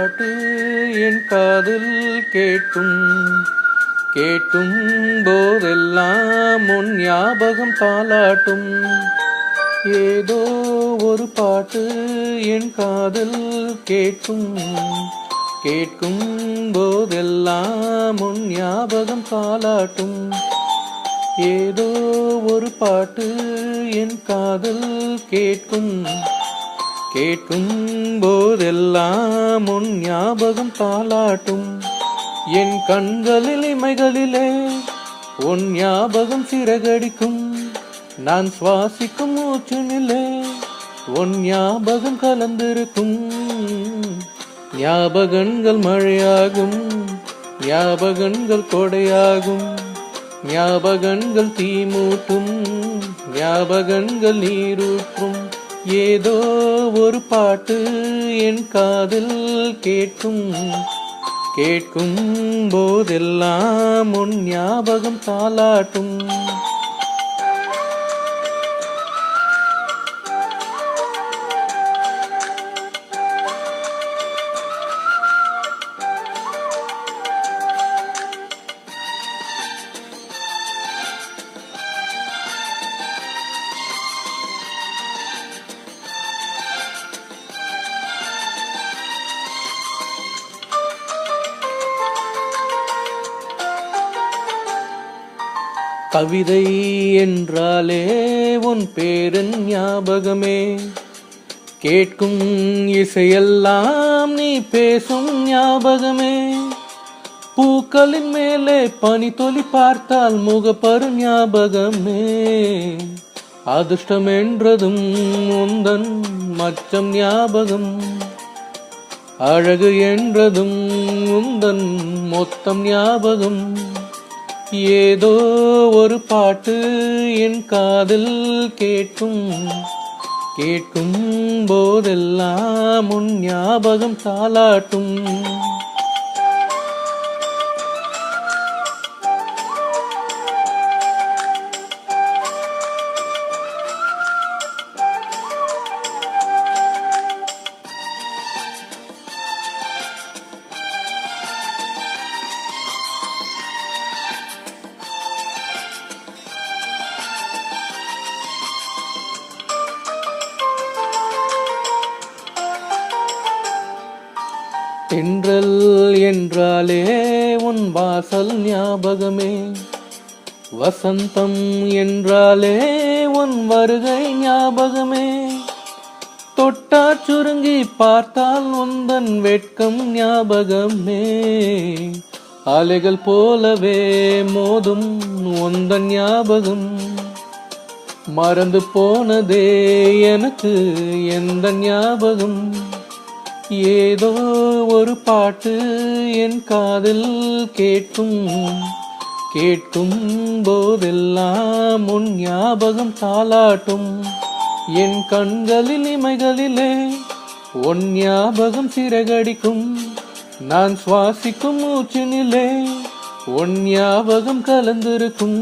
பாட்டு என் காதில் கேட்கும் கேட்கும் போதெல்லாம் உன் ஞாபகம் தாலாட்டும். ஏதோ ஒரு பாட்டு என் காதில் கேட்கும் கேட்கும் போதெல்லாம் உன் ஞாபகம் தாலாட்டும். ஏதோ ஒரு பாட்டு என் காதில் கேட்கும் கேட்கும் போதெல்லாம் உன் ஞாபகம் தாலாட்டும். என் கண்களில் இமைகளிலே உன் ஞாபகம் சிறகடிக்கும். நான் சுவாசிக்கும் மூச்சினிலே உன் ஞாபகம் கலந்திருக்கும். ஞாபகங்கள் மழையாகும், ஞாபகங்கள் கொடையாகும், ஞாபகங்கள் தீமூட்டும், ஞாபகங்கள் நீரூற்றும். ஏதோ ஒரு பாட்டு என் காதில் கேட்கும் கேட்கும் போதெல்லாம் உன் ஞாபகம் தாலாட்டும். கவிதை என்றாலே உன் பேரின் ஞாபகமே. கேட்கும் இசையெல்லாம் நீ பேசும் ஞாபகமே. பூக்களின் மேலே பனி தொலி பார்த்தால் முகப்பரு ஞாபகமே. அதிர்ஷ்டம் என்றதும் உந்தன் மச்சம் ஞாபகம். அழகு என்றதும் உந்தன் மொத்தம் ஞாபகம். ஏதோ ஒரு பாட்டு என் காதில் கேட்கும் கேட்கும் போதெல்லாம் உன் ஞாபகம் தாலாட்டும். தென்றல் என்றாலே உன் வாசல் ஞாபகமே. வசந்தம் என்றாலே உன் வருகை ஞாபகமே. தொட்டா சுருங்கி பார்த்தால் உந்தன் வெட்கம் ஞாபகமே. அலைகள் போலவே மோதும் உந்தன் ஞாபகம். மறந்து போனதே எனக்கு எந்த ஞாபகம். ஏதோ ஒரு பாட்டு என் காதில் கேட்கும் கேட்கும் போதெல்லாம் உன் ஞாபகம் தாலாட்டும். என் கண்களில் இமைகளிலே உன் ஞாபகம் சிறகடிக்கும். நான் சுவாசிக்கும் மூச்சினிலே உன் ஞாபகம் கலந்திருக்கும்.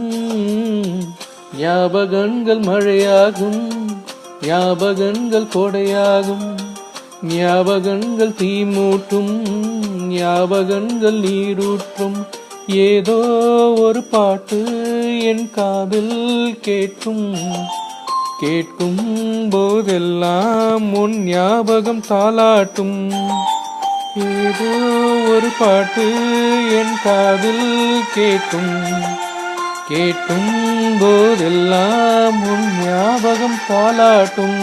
ஞாபகங்கள் மழையாகும், ஞாபகங்கள் கொடையாகும், ஞாபகங்கள் தீமூட்டும், ஞாபகங்கள் நீரூற்றும். ஏதோ ஒரு பாட்டு என் காதில் கேட்கும் கேட்கும் போதெல்லாம் உன் ஞாபகம் தாலாட்டும். ஏதோ ஒரு பாட்டு என் காதில் கேட்கும் கேட்கும் போதெல்லாம் உன் ஞாபகம் தாலாட்டும்.